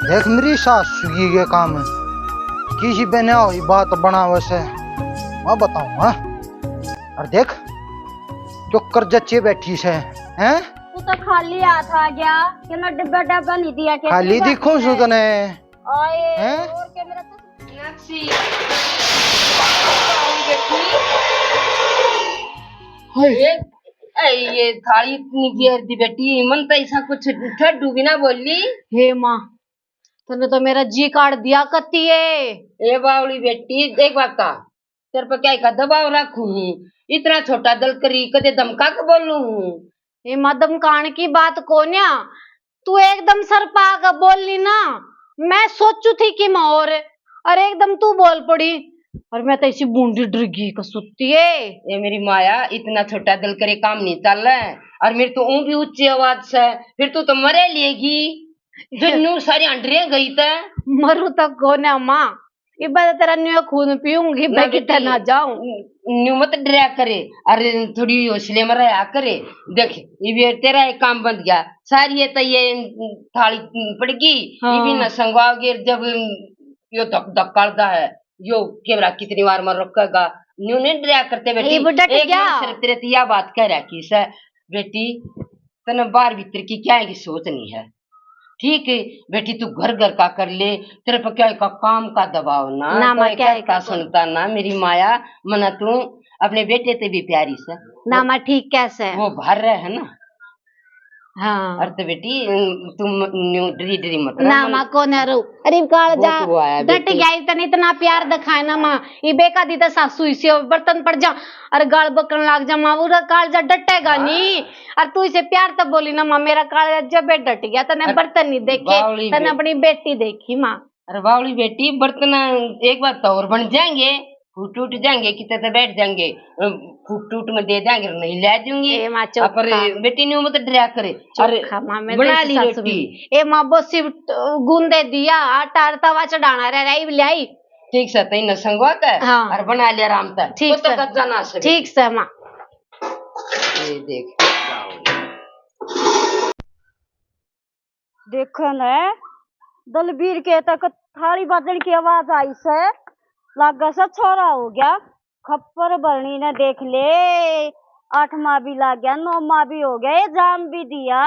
देख मेरी सासू की के काम है किसी पे न हुई बात बना वैसे मैं बताऊं। हाँ और देख जो कर्जच्चे बैठी से हैं तू तो खाली हाथ आ गया कि मैं डिब्बा डब्बा नहीं दिया के खाली दिखो सुतने आए हैं? और के मेरा तो नक्सी ये थाली इतनी घेर दी बेटी मन तो ऐसा कुछ ठड्डू भी ना बोली। हे माँ तूने तो मेरा जी काट दिया कत्ती है। ए बावली बेटी देख बात का तेरे पर क्या का दबाव रखूं इतना छोटा दल करी कदे धमका के बोलूं। हे माँ दमकान की बात कोन्या तू एकदम सर पाग बोलनी ना मैं सोचू थी कि मैं और एकदम तू बोल पड़ी और मैं तो ऐसी बूंदी डर गई कसुत्ती है। ये मेरी माया इतना छोटा दल करे काम नहीं चल रहा है और मेरे तो ऊँ भी ऊंची आवाज से फिर तू तो मरे लेगी जो सारी अंडरिया गई था मरू तक कोन्या माँ ये बात तेरा न्यू खून पीऊंगी मैं कितना ना जाऊं न्यू मत डरा करे अरे थोड़ी हौसले में रहा करे। देख ये भी तेरा एक काम बन गया सारी ये तो ये थाली पड़गी ये भी न संगवाओगे जब यो धक करता है यो केवरा कितनी बार मर रखेगा न्यू नहीं डरा करते बेटी एक सिर्फ तेरे यह बात कह रहा कि सर बेटी तने बार भीतर की क्या है सोच नहीं है ठीक है बेटी तू घर घर का कर ले तेरे पर क्या का काम का दबाव ना मैं क्या का सुनता ना मेरी माया मना तू अपने बेटे ते भी प्यारी से ना मैं ठीक कैसे वो भर रहे है ना। हाँ और तो बेटी तुम डरी डरी मत ना माँ को न रो अरे काल जा डट गया इतना प्यार दिखाए ना माँ ये बेका दी तो सासू इसे बर्तन पड़ जा और गाल बकन लाग जा माँ पूरा काल जा डटेगा नहीं और तू इसे प्यार तब बोली ना माँ मेरा काल जब डट गया तने बर्तन नहीं देखे तने अपनी बेटी देखी माँ। अरे बावली बेटी बर्तन एक बार तो और बन जाएंगे फूट टूट जाएंगे कितने तो बैठ जाएंगे फूट टूट में दे देंगे नहीं ले दूंगी पर बेटी ने मत डरा करे अरे बना ली रोटी ए माँ बोसी गूंदे दिया आटा तवा चढ़ाना रह लाई ठीक से तई न संगवा कर और बना लिया आराम से ठीक से जाना से ठीक से माँ ये देख देखो न दलबीर के तक थाली बादल की आवाज आई से लागा सा छोरा हो गया खप्पर भरनी ने देख ले 8 माह भी लाग गया 9 माह भी हो गया जाम भी दिया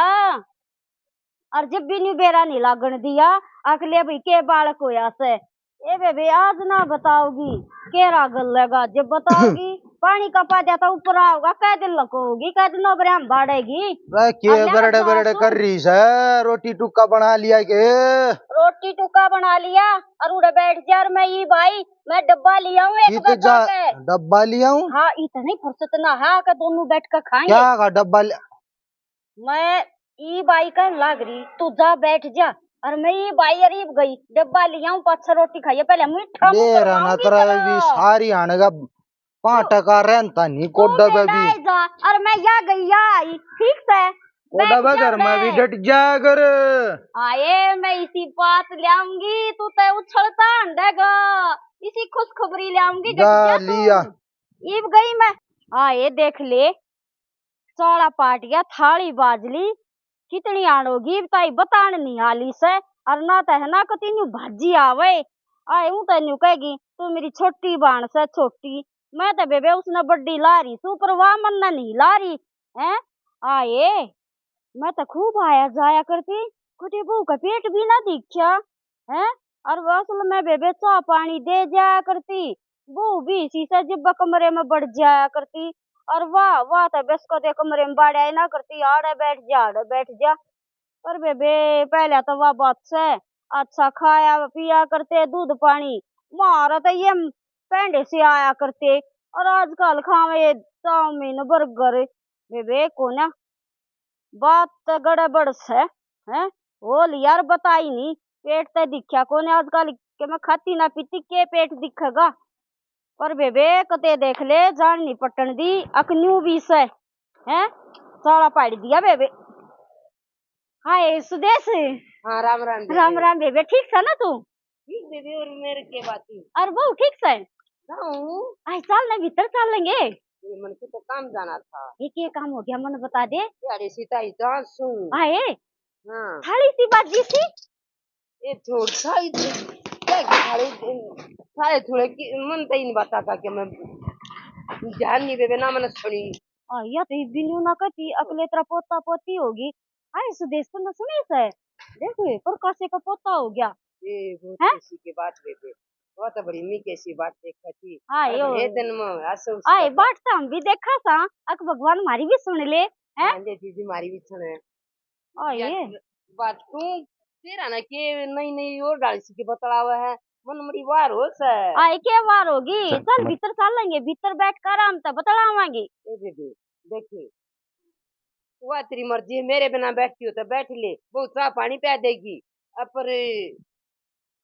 और जब भी न्यू बेरा नहीं लागण दिया अगले भाई के बालक होया से ए बेबे आज ना बताओगी केरा गल लगा जब बताओगी पानी का पा दिया तो ऊपर आओगा कै दिन लकोगी कै दिन हम बाढ़ेगी के बरड़े बरड़े कर रही है रोटी टुक्का बना लिया के रोटी टुक्का बना लिया और उड़े बैठ जा और मैं ये भाई मैं डब्बा लिया हूँ एक डब्बा लिया हूँ हाँ इतनी फुर्सत ना है कि दोनों बैठ कर खाएंगे क्या का डब्बा मैं ई बाई का लाग रही तू जा बैठ जा और मैं ये बाई अरीब गई डब्बा लिया हूँ 5-6 रोटी खाइए पहले मीठा भी सारी आने का 5 टका रहता नहीं को डब्बे भी और मैं या गई या आई ठीक से डब्बा घर में भी डट जा कर आए मैं इसी बात ले आऊंगी तू तो उछलता अंडेगा इसी खुशखबरी ले आऊंगी लिया ईब गई मैं आए देख ले चौड़ा पाट गया थाली बाजली कितनी आणोगी ताई बतान नहीं आली से और ना तो है ना कती भाजी आवे आए हूँ तेन कहेगी तू मेरी छोटी बाण से छोटी मैं तो बेबे उसने बड्डी ला रही सू पर वाह मन्ना नहीं ला रही है आए मैं तो खूब आया जाया करती कुछ बहू का पेट भी ना दिखा है और असल में बेबे चाह पानी दे जाया करती बहू भी इसी से जिब्बा कमरे में बढ़ जाया करती और वाह वाह तो बस को दे कमरे में बाढ़ ना करती आड़े बैठ जा पर बेबे पहले तो वाह बात से अच्छा खाया पिया करते दूध पानी मारा तो ये पेंडे से आया करते और आजकल खावे चाउमीन बर्गर बेबे को ना बात तो गड़बड़ से है बोल यार बताई नहीं पेट तो दिखा को आजकल के मैं खाती ना पीती के पेट दिखेगा पर बेबे कते देख ले जान नहीं पटन दी अकन्यू भी से है सारा पाड़ दिया बेबे हाय सुदेश हाँ राम राम राम राम बेबे ठीक है ना तू ठीक बेबी और मेरे के बात और वो ठीक से आई चल ना भीतर चल लेंगे मन को तो काम जाना था ये काम हो गया मन बता दे अरे सीता ही तो सुन आए हाँ थाली सी बाजी सी ये छोड़ साई क्या सारे थोड़े की मन तो ही नहीं बताता कि मैं ध्यान नहीं देवे ना मैंने सुनी या तो बिनु ना कती अकले तेरा पोता पोती होगी। आई सुदेश तो न सुनी से देखो पर कैसे का पोता हो गया ये बहुत हैं? खुशी की बात बेटे वो तो बड़ी मी कैसी बात देखा थी आयो ये दिन में आसो आए बात तो हम भी देखा सा अक भगवान हमारी भी सुन ले हैं हाँ जी दीदी मारी भी सुने आए बात तू तेरा ना के नई नई और डाली सी के बतलावा है मन मरी वार हो से आए के बार होगी चल भीतर चल लेंगे भीतर बैठ कर आराम से बतलावांगे ए दीदी देखिए हुआ तेरी मर्जी है मेरे बिना बैठती हो तो बैठ ले बहुत चाह पानी पिया देगी अब पर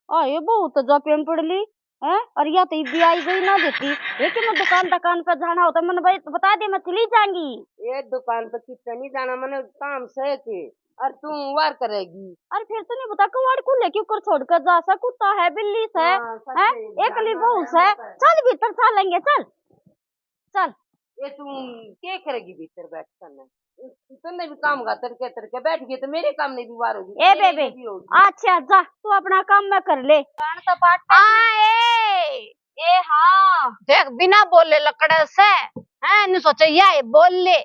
आए बहुत जा पेन पड़ ली हैं और या तो भी आई गई ना देती लेकिन मैं दुकान पे जाना होता मैंने भाई बता दे मैं चली जाऊंगी ये दुकान पर कितना नहीं जाना मैंने काम से के और तू वार करेगी अरे फिर तो नहीं बता कवाड़ को लेके ऊपर छोड़कर जा सा कुत्ता है बिल्ली से हैं एक ली बहुस है चल भीतर चल लेंगे चल चल ये तू क्या करेगी भीतर बैठ कर तुमने भी काम का तरके बैठ गए तो मेरे काम नहीं भी वार होगी ए बेबे अच्छा जा तू अपना काम मैं कर ले तो पाठ आए ए हाँ देख बिना बोले लकड़े से हैं नहीं सोचा ये बोल ले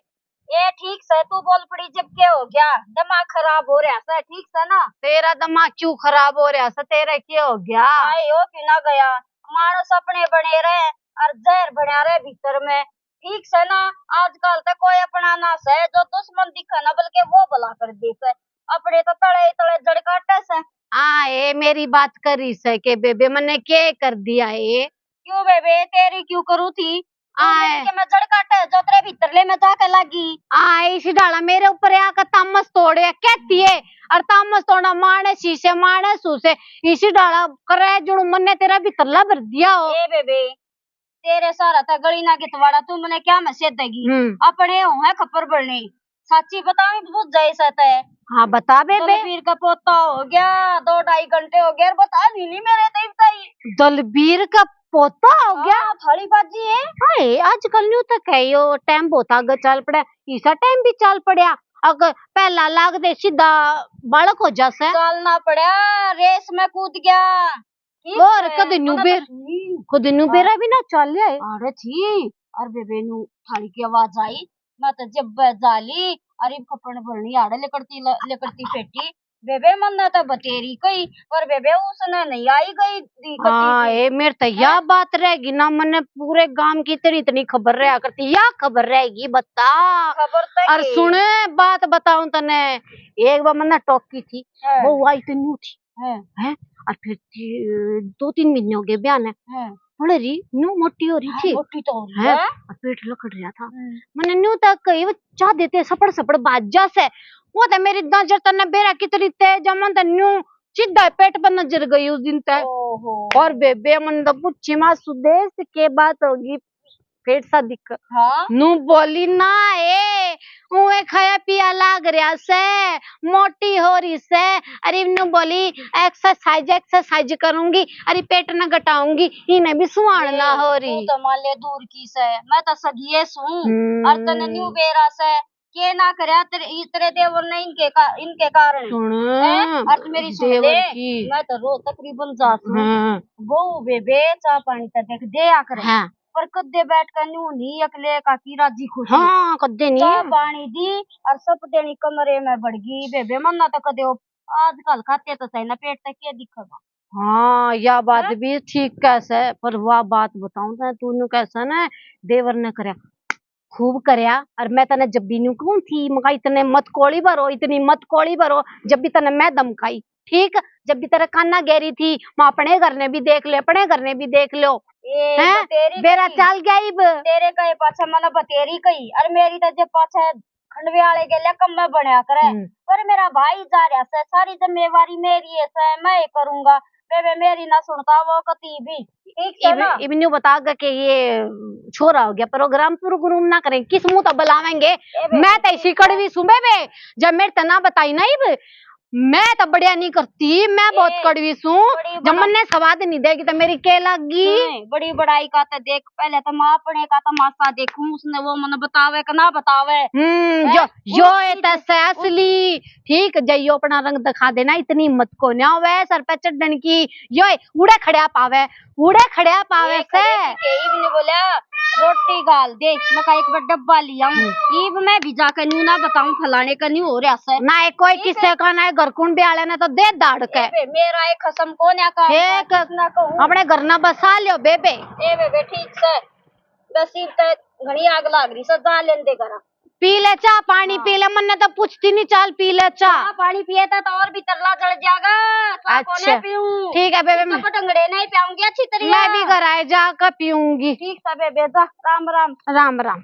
ए ठीक से तू बोल पड़ी जब क्या हो गया दिमाग खराब हो रहा है ठीक से ना तेरा दिमाग क्यों खराब हो रहा है तेरा क्या हो गया आयो क्यों ना गया मानस अपने बने रहे और जहर बना रहे भीतर में ठीक से ना आजकल तो कोई अपना ना से जो दुश्मन दिखा ना बल्कि वो भला कर दे से अपने तो तड़े तड़े जड़ काटे से ए मेरी बात करी से के बेबे मैंने क्या कर दिया है क्यों बेबे तेरी क्यों करूँ थी आए के मैं जड़ काटे जो तेरे भीतर ले मैं जाके लगी इसी डाला मेरे ऊपर आकर तामस तोड़े कहती है और तामस तोड़ा मारने शीशे मारने सूसे इसी डाला करे जुड़ू मन तेरा भीतर ला भर दिया हो ए बेबे तेरे सारा था गली ना गितवाड़ा तू मैंने क्या मैसेज देगी अपने हो है खपर बढ़ने सच्ची बता मैं बहुत जाए सहता है हाँ बता बेबे दलबीर का पोता हो गया 2-2.5 घंटे हो गए बता नहीं मेरे तो दलबीर का पोता हो गया थाली बाजी है हाय आजकल न्यू तक है यो टाइम बहुत आगे चल पड़ा इसा टाइम भी चल पड़ा अगर पहला लाग दे सीधा बालक हो जासे चलना पड़ा रेस में कूद गया और कद न्यू बेरा भी ना चल है अरे थी और बेबे नु थाली की आवाज आई मैं तो जब जाली अरे कपड़े भरनी आड़े लेकड़ती पेटी बेबे मन तो बतेरी कई पर बेबे उसने नहीं आई गई हाँ ए मेरे तो यह बात रहेगी ना मैंने पूरे गांव की तेरी इतनी खबर रहा करती या खबर रहेगी बता खबर और सुने बात बताऊं तने एक बार मैंने टॉकी थी वो आई तो न्यू थी है और फिर 2-3 महीने हो गए ब्याह है बोले री न्यू मोटी हो रही थी मोटी तो है और पेट लकड़ रहा था मैंने न्यू तक कही वो चाह देते सपड़ बाजा से वो तो मेरी नजर तने बेरा कितनी तेज मन तो न्यू सीधा पेट पर नजर गई उस दिन तक और बेबे मन तो पूछी मां सुदेश के बात होगी पेट सा दिख हाँ नू बोली ना उए खाया पिया लाग रहा से मोटी हो रही से अरे नू बोली एक्सरसाइज करूंगी अरे पेट न घटाऊंगी इन्हें भी सुहान ना हो रही तो मान ले दूर की से मैं तो सगिए सू और तने न्यू बेरा से के ना करे तेरे देवर ने इनके कारण और मेरी सुन ले मैं तो रोज तकरीबन जाती वो बेबे चाह पानी तक देख दे आकर पर कद्दे बैठ कर न्यू नहीं अकले काकी राजी खुशी हाँ कद्दे नहीं चाह पानी दी और सब देनी कमरे में बढ़ गई बेबे मन्ना तो कदे आजकल खाते तो सही ना पेट तक क्या दिखेगा हाँ यह बात भी ठीक कैसे पर वह बात बताऊं ना तूने कैसा ना देवर ने करया खूब करया और मैं तने जब भी न्यू कहूं थी मगा इतने मत कोड़ी भरो जब भी तने मैं दमकाई ठीक जब भी तेरा कान्ना गहरी थी मैं अपने घर ने भी देख लो बेरा चल गई तेरे कहे पाछा मना बतेरी कही और मेरी तो जब पाछा खंडवे वाले के लिए कम में बनया करे पर मेरा भाई जा रहा है सारी जिम्मेवारी मेरी है मैं करूंगा बेबे मेरी ना सुनता वो कती भी ठीक है ना इबन्यू बतागा कि ये छोरा हो गया प्रोग्राम ना करें किस मुंह तो बुलावेंगे मैं तो इसी कड़वी सुबह में जब मेरे तना बताई ना मैं तो बढ़िया नहीं करती, मैं बहुत ए, कड़वी हूँ। बड़ी जब मन ने स्वाद नहीं देगी तो मेरी के लगी। बड़ी बड़ाई का तो देख, पहले तो मैं अपने का तमाशा देखूं, उसने वो मन बतावे कि ना बतावे। जो है तैसे असली ठीक जइयो अपना रंग दिखा देना, इतनी मत को ना होवे सर पे चढ़न की। यो उड़े खड़िया पावे से ईब ने बोला रोटी गाल दे, मैं का एक बार डब्बा लिया ईब मैं भी जाकर न्यू ना बताऊं फलाने का न्यू हो रहा है ना कोई किससे का ना घर कुंड ब्याले ने तो दे दाड़ के मेरा एक खसम को ना का ठीक अपने घर ना बसा लियो बेबे। ए बेबे ठीक से नसीब ते घणी आग लाग रही से जा लेन दे करा। पी ले चाह पानी पी ले, मन ने तो पूछती नहीं, चाल पी ले चाह। पानी पिए तो और भी तरला चढ़ जाएगा। अच्छा ठीक है बेबे, मैं टंगड़े नहीं पियाऊंगी अच्छी तरह। मैं भी घर आए जाकर पीऊंगी। ठीक है बेबे जा, राम राम राम राम।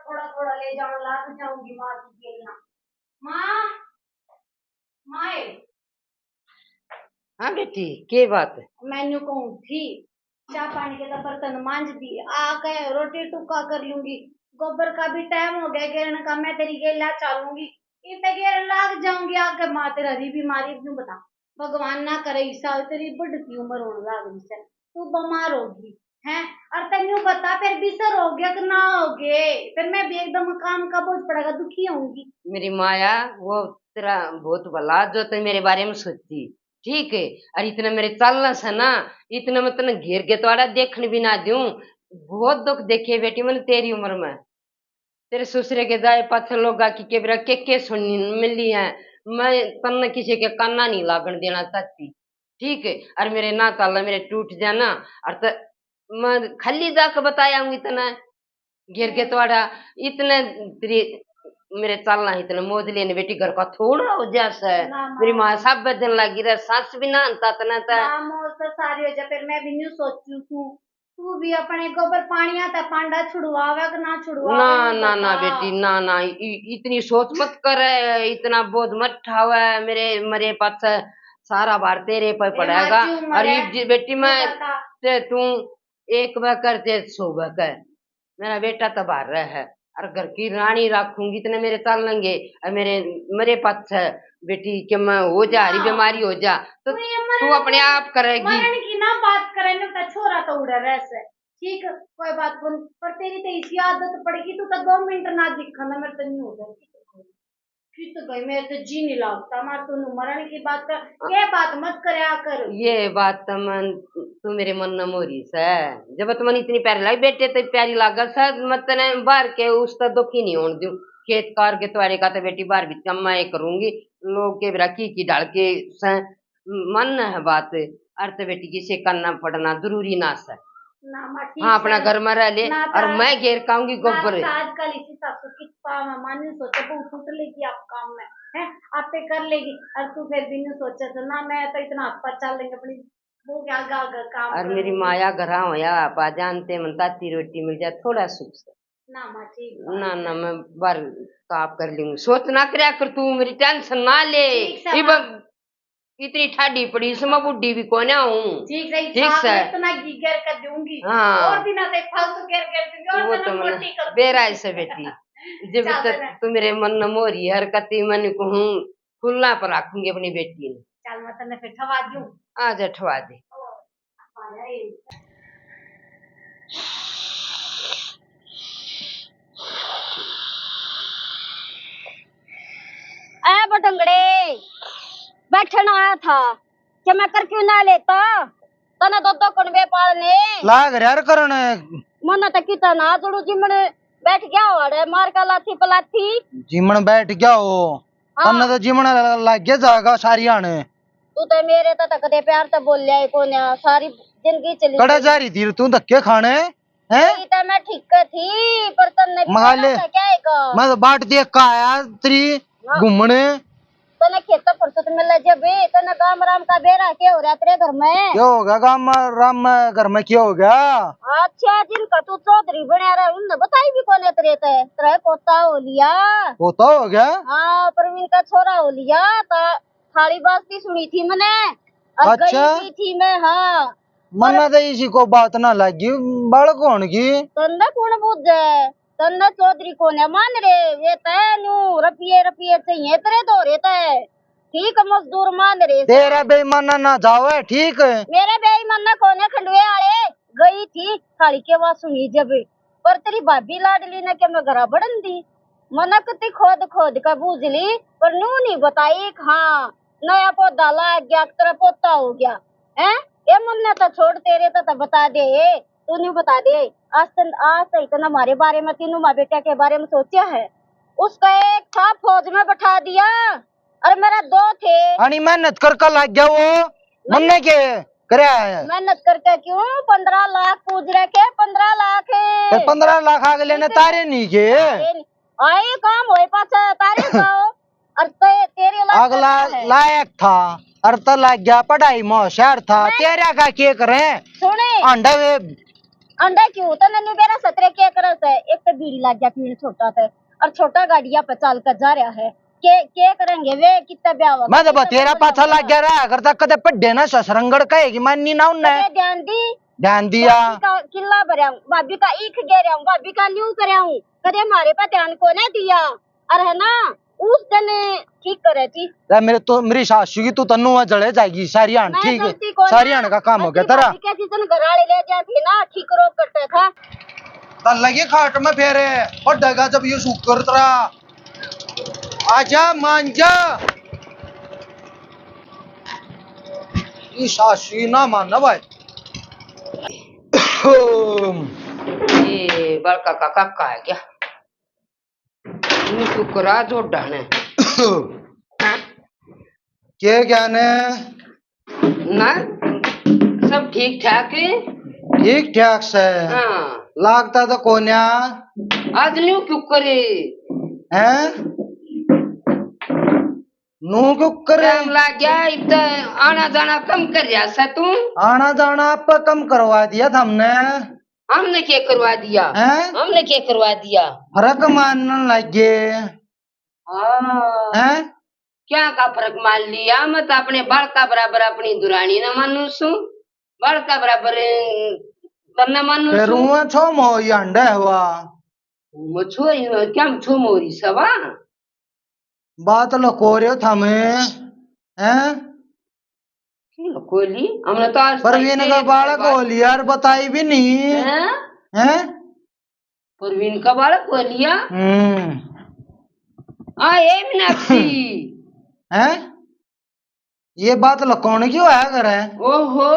थोड़ा थोड़ा ले जाऊं लाग जाऊंगी माँ की खेलना। माँ माए हाँ बेटी के बात है? मैंने कहूँ थी चाय पानी के तो बर्तन मांझ दी, आके रोटी टुक्का कर लूंगी। गोबर का भी टाइम हो गया, गिरने का मैं तेरी गेला चालूंगी, इतने गिर लाग जाऊंगी आके। माँ तेरा री बीमारी क्यों बता, भगवान ना करे इस साल तेरी बढ़ती उम्र होने लाग रही से, तू बीमार होगी है। और तेनू बता फिर बिसर हो गया कि ना हो गए, फिर मैं भी एकदम काम का बोझ पड़ेगा, दुखी होंगी। मेरी माया वो तेरा बहुत भला जो तो मेरे बारे में सोचती, ठीक है। और इतना मेरे चलना से ना, इतना मैं तेने घेर के तोड़ा देखने भी ना दूं। बहुत दुख देखे बेटी मैंने तेरी उम्र में, तेरे ससुरे के जाए पाछे लोग आके के सुननी मिली है। मैं तन्ने किसी के काना नहीं लागण देना चाहती, ठीक है। और मेरे ना चल मेरे टूट जाना, और तो मैं खाली जाकर बतायाऊंगी तना घेर के तोड़ा इतने तेरी मेरे चलना इतने मोज लेने बेटी घर का थोड़ा हो जैसा मेरी माँ सब बदन लगी रहा, सांस भी ना अंता तना था सारी हो जा। फिर मैं भी न्यू सोचू तू भी अपने गोबर पानी आता पांडा छुड़वावे कि ना छुड़वावे। ना ना ना बेटी ना ना, इतनी सोच मत करे, इतना बोझ मत ठावे मेरे मरे पास सारा बार तेरे पर पड़ेगा। और ये बेटी मैं ते तू एक बार करते सो कर मेरा बेटा तो बाहर रहा है, और घर की रानी रखूंगी इतने मेरे चल लेंगे। और मेरे पास है बेटी कि मैं हो जा रही बीमारी हो जा तो तू अपने आप करेगी। मरण की ना बात करे ना, छोरा तो उड़ा रहे ठीक कोई बात नहीं, पर तेरी तो इसी आदत पड़ेगी, तू तो 2 मिनट ना दिखा ना मेरे तो नहीं हो जाती तो गई, मेरे तो जी नहीं लगता। मार तू मरण की बात कर, ये बात मत करे कर। ये बात तो मन तू मेरे मन न मोरी से जब तो मन इतनी प्यारी लगी बेटे तो प्यारी लागत शायद मत ने बाहर के उस तो दुखी नहीं होने दूं। खेत कार के तुम्हारे का तो बेटी बाहर भी कमा करूंगी, लोग के बिरा की डाल के मन है बात। अर्थ बेटी किसे करना पड़ना जरूरी ना से, हाँ अपना घर में रह ले और मैं घेर खाऊंगी गोबर। आजकल इसी सासू की मानी सोचे बहुत उठ लेगी आप काम में है, आपे कर लेगी। और तू फिर भी नहीं सोचे तो ना, मैं तो इतना हाथ पर चल लेंगे अपनी वो क्या काम। और मेरी माया घरा होया आपा जानते मनता ती रोटी मिल जाए थोड़ा सुख से ना माँ ठीक ना ना मैं बार काप कर लूंगी। सोच ना करया कर तू, मेरी टेंशन ना ले। इतनी ठाडी पड़ी इसमें बुढ़ी भी कोने हूँ, ठीक से इतना गिर कर दूंगी। हाँ और दिन से फालतू गिर कर दूंगी, वो तो मैंने बेरा ऐसे बेटी जब तक तू मेरे मन न मोरी हरकती मन कहूँ खुलना पर रखूंगी अपनी बेटी ने। चल मैं तने फिर ठवा दूं, आज ठवा दे। ए बटंगड़े बैठन आया था कि मैं कर क्यों ना लेता, तना दो कणवे पालने लाग यार करण मन तक कितना जोड़ू जिमने बैठ गया वाड़े मार का लाथी पलाथी जिमन बैठ गया हो। तन्ने तो जिमन लाग गया जाएगा सारी आने। तू तो मेरे तो तकदे प्यार तो बोल लिया कोने सारी जिंदगी चली कड़ा जा रही थी तू धक्के खाने हैं। तो मैं ठीक थी पर तन्ने मंगा ले क्या है मैं तो बाट देख का आया तेरी घूमने। तने खेत फुर्सत मिल जब तने काम राम का बेरा के हो रहा तेरे घर में। क्या हो गया काम राम में घर में क्या हो गया? अच्छा जिनका तू चौधरी बना रहा उन्हें बताई भी कौन है तेरे पोता हो लिया। पोता हो गया? हाँ प्रवीण का छोरा हो लिया। तो थाली बास्ती सुनी थी मैंने और अच्छा। गई भी थी मैं। हाँ मना तो इसी को बात ना लगी बालक कौन की। तंदा कौन बुझे तंदा चौधरी को न मान रे वे तैनू रपिए रपिए चाहिए तेरे तो रहता है ठीक मजदूर मान रे तेरा बेईमाना ना जावे ठीक है। मेरे बेईमाना कोने खंडवे आले गई थी थाली के बाद सुनी जब पर तेरी भाभी लाडली ने के मैं घरा बढ़न दी मनक ती खोद खोद का बूझ ली पर नू नहीं बताई। हाँ नया पौधा ला गया तेरा पोता हो गया है ये मन तो छोड़ तेरे तो बता दे तू नहीं बता दे। आज तक इतना हमारे बारे में तीनों माँ बेटा के बारे में सोचा है। उसका एक था फौज में बैठा दिया और मेरा दो थे। अनि मेहनत कर कर लग गया वो मन्ने के करे है। मेहनत करके क्यों 15 लाख पूज रखे 15 लाख फिर 15 लाख आगे लेने तारे नहीं के आए काम होए पाछे तारे जाओ और तेरे अगला लायक था और तो लग गया पढ़ाई में होशियार था तेरा का के करे सुने अंडा वे अंडा क्यों तो नन्नू बेरा सतरे के करस है। एक तो बीड़ी लग गया पीने छोटा था और छोटा गाड़िया पे चल कर जा रहा है के करेंगे वे कितना ब्याह मैं तो तेरा पाछा लग गया रहा अगर तक कदे पढ़े ना ससरंगड़ कहेगी माननी ना उन्ने ध्यान दिया किला भरा भाभी का ईख गेरा हूँ भाभी का न्यू करे हूँ कदे हमारे पे ध्यान को ना दिया और है ना उस दिन ठीक करे थी मेरे तो मेरी सासू की तू तन्नू जड़े जाएगी सारी आन ठीक है सारी आन का काम हो गया तेरा घराड़े ले जाती ना ठीक रोक करते था तन लगी खाट में फेरे और डगा जब ये शुक्र तरा आजा मांजा ये सासू ना मानना भाई ये बड़का का काका है क्या शुक्रा जो डाने के ज्ञान है ना सब ठीक ठाक है ठीक ठाक से हाँ लागता तो कोन्या आज न्यू क्यों करे हैं नू क्यों करे टाइम लग गया इतना आना जाना कम कर रहा सा तू आना जाना आप कम करवा दिया था हमने क्या करवा दिया हैं हमने क्या करवा दिया फर्क मानने लगे हैं क्या का फर्क मान लिया मैं तो अपने बाल का बराबर अपनी दुरानी न मानू सू बाल का बराबर करना मानू सू रुआ छो मोई अंडा हुआ मछुआ क्या छो मोरी सवा बात लको रहे था मैं हैं कोली हमने तो आज परवीन का बालक हो लिया और बताई भी नहीं हैं परवीन का बालक हो लिया ये मीनाक्षी हैं ये बात लकोने क्यों है करे ओहो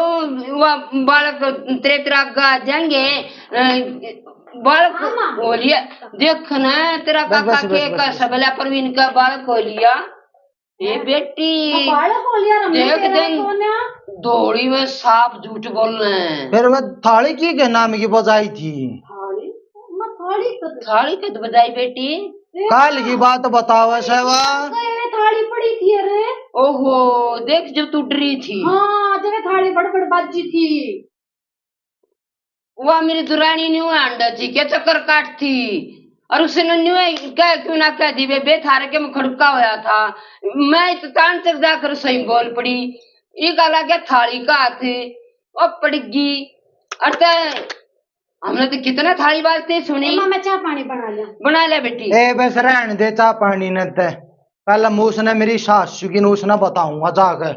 वह बालक तेरे तेरा गा जाएंगे बालक हो लिया देखना तेरा काका के का सबला परवीन का बालक हो लिया ये बेटी देख दिन दौड़ी में साफ झूठ बोल रहे हैं फिर वह थाली के नाम की बजाई थी थाली के तो बजाई बेटी काल की बात बताओ सेवा थाली पड़ी थी अरे ओहो देख जब तू डरी थी हाँ जब थाली बड़ बाजी थी वह मेरी दुरानी न्यू अंडा थी क्या चक्कर काट थी और उसने न्यू क्या क्यों ना कह दी बे थारे के में खड़का होया था मैं तो तान तक जाकर सही बोल पड़ी ये गाला क्या थाली का हाथ और पड़गी अरे हमने तो कितना थाली बाजते सुनी मैं चाय पानी बना लिया बेटी ए बस रहने दे चा पानी न ते पहले मूस ने मेरी सासू की नूस न बताऊंगा जाकर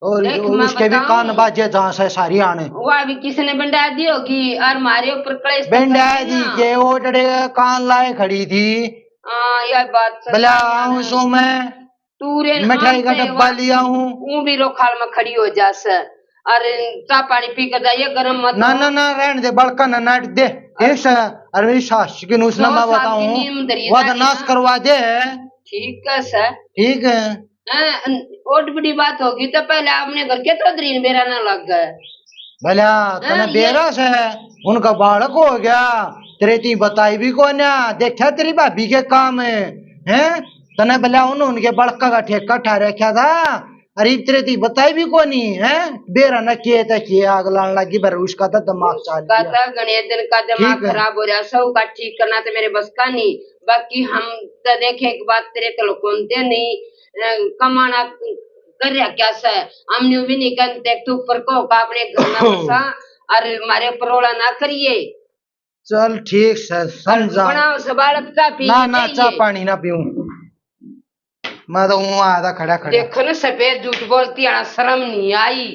और उसके भी कान बाजे जहाँ से सारी आने वो अभी किसने बंडा दी होगी और मारे ऊपर कलेश बंडा दी के वो डरे कान लाए खड़ी थी यह बात भला आऊं सो मैं तूरे मिठाई का डब्बा लिया हूँ वो भी रोखाल में खड़ी हो जा सर अरे चा पानी पी कर जाइए गरम मत ना ना ना रहने दे बड़का न नाट दे ठीक है अरे मेरी सासू की नूस न मैं बताऊं वो नाश करवा दे ठीक है सर ठीक है ओट बड़ी बात होगी तो पहले आपने घर के तो दरीन बेरा ना लग गए भला तने बेरा से उनका बालक हो गया तेरे ती बताई भी को ना देखा तेरी भाभी के काम है तने भला उनके बड़का का ठेका ठा रखा था अरे तेरे ती बताई भी को नहीं है बेरा न किए था किए आग लाने लगी बर उसका तो दिमाग चाल गया गणेश दिन का दिमाग खराब हो रहा सब का ठीक करना तो मेरे बस का नहीं बाकी हम तो देखे एक बात तेरे तो कौनते नहीं कमाना कर रहा क्या से हमने भी नहीं करते तू ऊपर को का अपने घर में बसा और हमारे परोला ना करिए चल ठीक से समझा बनाओ सबालत का पी ना ना चाह पानी ना पीऊं मैं तो वहां आधा खड़ा खड़ा देखो ना सफेद झूठ बोलती है शर्म नहीं आई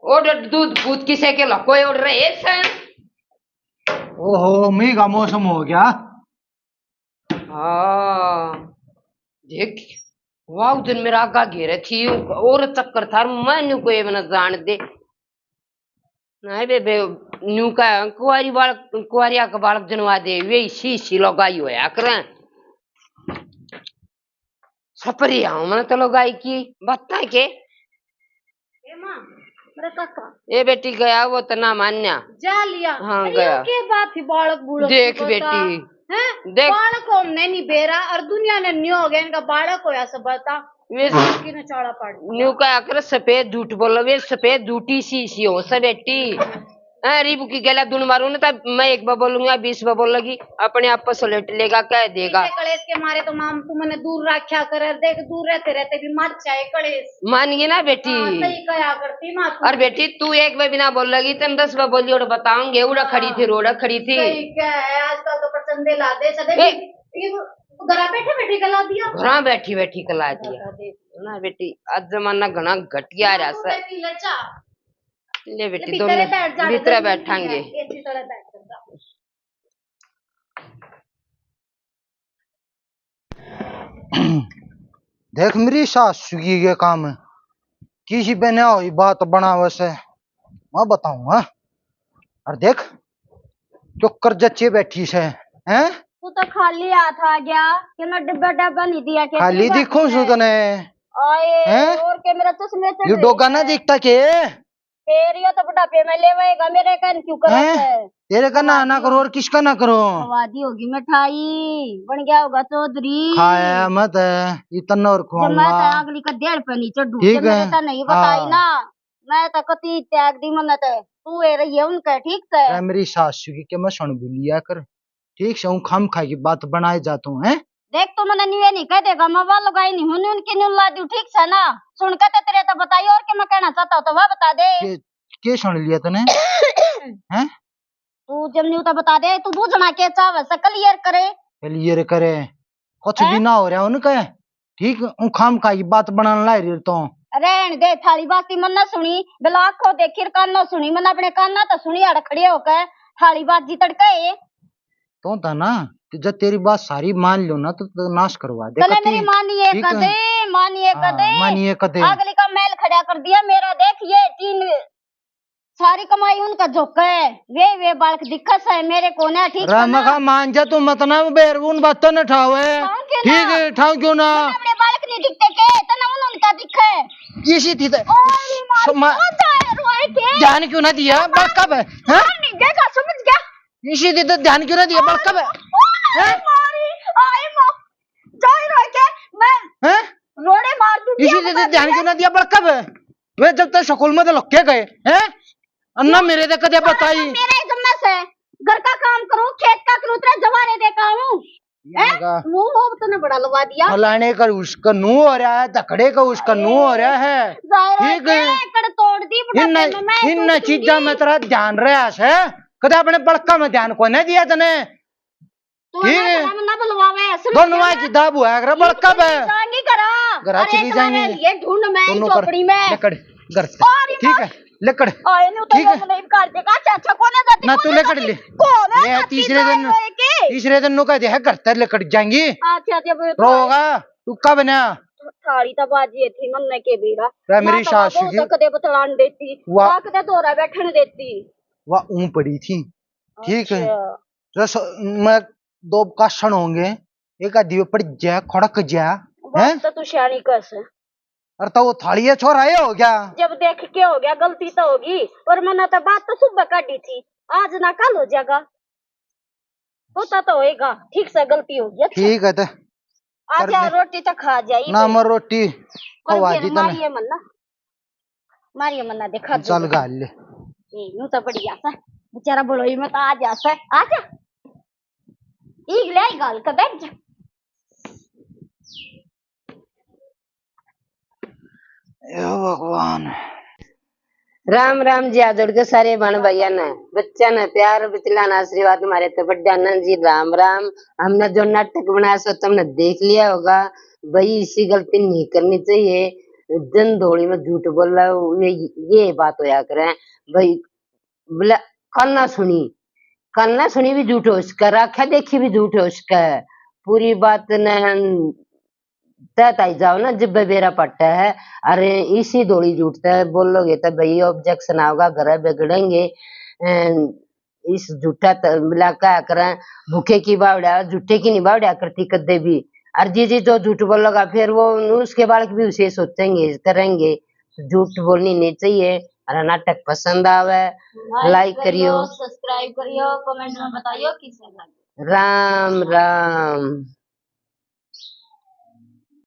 और दूध पूत किसे के लकोए उड़ रहे हैं ओहो मी का मौसम हो गया हाँ देख वाह दिन मेरा आगा घेरे थी और चक्कर था मैं को ये बना जान दे नहीं बेबे न्यू का कुआरिया का बालक जनवा दे वे इसी लगाई होया करें सपरी आऊं मैंने तो लगाई की बता के ए बेटी गया वो तो ना मान्या जा लिया हाँ अरे गया के बात थी बालक बूढ़ देख बेटी देख बालक हमने नहीं बेरा और दुनिया ने न्यू हो गया इनका बालक होया सब बता वे किने चौड़ा पड़ न्यू का कर सफेद झूठ बोलो वे सफेद झूठी सी हो सब बेटी रिबू की गला दून मारू ना तब मैं एक बार बोलूंगा 20 बार बोल लगी अपने आप पर सलेट लेगा कह देगा कलेश के मारे तो माम तू मैंने दूर रखा कर देख दूर रहते रहते भी मर जाए कलेश मान गई ना बेटी सही कहा करती माँ और बेटी तू एक बार बिना बोल लगी तुम 10 बार बोली और बताऊंगे उड़ा खड़ी थी रोड़ा खड़ी थी सही क्या है आजकल तो प्रचंडे ला दे सदे घर बैठे बैठे कला दिया घर बैठी बैठी कला दिया ना बेटी आज जमाना घना घटिया रहा है ले बेटी दोनों भीतर बैठांगे देख मेरी सासू की ये काम है किसी पे ना हुई बात बना वैसे मैं बताऊंगा और देख जो कर्जच्चे बैठी से हैं तू तो खाली हाथ आ गया कि मैं डिब्बा डब्बा नहीं दिया के खाली दिखो सु तने आए और के मेरा चश्मे चढ़ ये डोगा ना दिखता के फिर ये तो बुढ़ापे में लेवेगा मेरे कान क्यों करत है तेरे का ना करो और किसका ना करो आवादी होगी मिठाई बन गया होगा चौधरी खाया मत इतना और जब मैं खुआऊंगा तो अगली का 1.5 पे नीचे डूब ठीक के है। मेरे तो नहीं बताई हाँ। ना मैं तो कति त्याग दी मन्नत है तू ए रही है उनका ठीक से मैं मेरी सासू की के मैं सुन भी लिया कर ठीक से हूँ खम खा की बात बनाए जाता हूँ हैं देख तू मैंने न्यू नहीं कह देगा मैं वालों लगाई नहीं हूँ उनकी न्यू ला दी ठीक से ना सुन के तेरे तो बताई और क्या मैं कहना चाहता हूँ तो वह बता दे के सुन लिया तूने हैं तू जब न्यू तो बता दे तू बूझना के चाव से क्लियर करे क्लियर करे कुछ भी ना हो रहा उनका ठीक हूँ खाम खा की बात बनाने ला रही तो रहन दे थाली बाती मन ना सुनी बिला आंखों देखी कान ना सुनी मन अपने कान ना तो सुनी अड़ खड़े होकर थाली बाजी तड़के तो था ना कि जब तेरी बात सारी मान लो ना तो नाश करवा दे तने मेरी मानिए ठीक है। कदे मानिए कदे अगली का मैल खड़ा कर दिया मेरा देख ये तीन सारी कमाई उनका झोंका है वे बालक दिक्कत है मेरे को ना ठीक है रामा का मान जा तू मत ना बेरबून बातों न ठावे ठीक है ठाव क्यों ना अपने बालक नहीं दिखते के तना उनका दिखे इसी थी के ध्यान क्यों ना दिया बड़का है हैं? नहीं देखा समझ गया इसी थी तो ध्यान क्यों ना दिया बड़का है मारी आई मां जाई रह के मैं हैं? रोड़े मार दूंगी इसी थी तो ध्यान क्यों ना दिया बड़का है वे जब तक स्कूल में तो लक्के गए हैं अन्ना मेरे तक कदे बताई मेरे जिम्मे से घर का काम करूं खेत का करूं तेरा जवाने देखा हूं वो तूने बड़ा लगा दिया फलाने का उसका नू हो रहा है धकड़े का उसका नू हो रहा है ठीक है कड़ तोड़ दी इन चीजा में तेरा ध्यान रहा है कदे अपने बड़का में ध्यान को नहीं दिया तने ठीक है ना बुलवावे दोनों की दाब हुआ है बड़का है जाएंगी करा चली जाएंगे ये ढूंढ मैं चौपड़ी में लेकड़ घर ठीक है लेकड़ आए नु तो नहीं कर देगा चाचा को ना जाती ना तू लेकड़ ले ये तीसरे दिन नु कह दे है घर तर लेकड़ जाएंगी अच्छा जब रोगा तू कब ना थाली तो बाजी थी मन के बेरा मेरी सासू की कदे बतलान देती वाह कदे तोरा बैठन देती वाह ऊं पड़ी थी ठीक है रस मैं दो काशन होंगे एक आदि पड़ जा खड़क जा हैं तो तू शानी कस और तो वो थाली है छोरा ये हो गया जब देख के हो गया गलती तो होगी और मैंने तो बात तो सुबह काटी थी आज ना कल हो जाएगा होता तो होएगा ठीक से गलती होगी अच्छा। ठीक है तो आज रोटी तो खा जाई ना मर रोटी खवा दी तने मारिए मन्ना देखा चल गाल ले यूं तो बढ़िया सा बेचारा बड़ोई में तो आ जा सा आजा एक ले गाल का बैठ जा हे भगवान। राम राम जी आजोड़ के सारे बहन भैया ने बच्चा ने प्यार बितलाना आशीर्वाद तुम्हारे तो बड्डा आनंद जी राम राम। हमने जो नाटक बनाया सो तुमने देख लिया होगा भाई, इसी गलती नहीं करनी चाहिए। जन धोड़ी में झूठ बोल रहा है, ये बात होया करे भाई। बोला कल ना सुनी भी झूठ हो उसका, राखा देखी भी झूठ हो उसका। पूरी बात न तय जाओ ना जब बेरा पट्टा है। अरे इसी दौड़ी झूठता है बोलोगे तो भाई ऑब्जेक्शन आओगा, घर बिगड़ेंगे। इस झूठा मिला क्या करें, भूखे की बावड़ा झूठे की नहीं बावड़ा करती कदे भी। और जी जो झूठ बोलोगा फिर वो उसके बालक भी उसे सोचेंगे करेंगे। झूठ बोलनी नहीं चाहिए। और नाटक पसंद आवे लाइक करियो, सब्सक्राइब करियो, कमेंट में बताइयो किसे लगे। राम राम।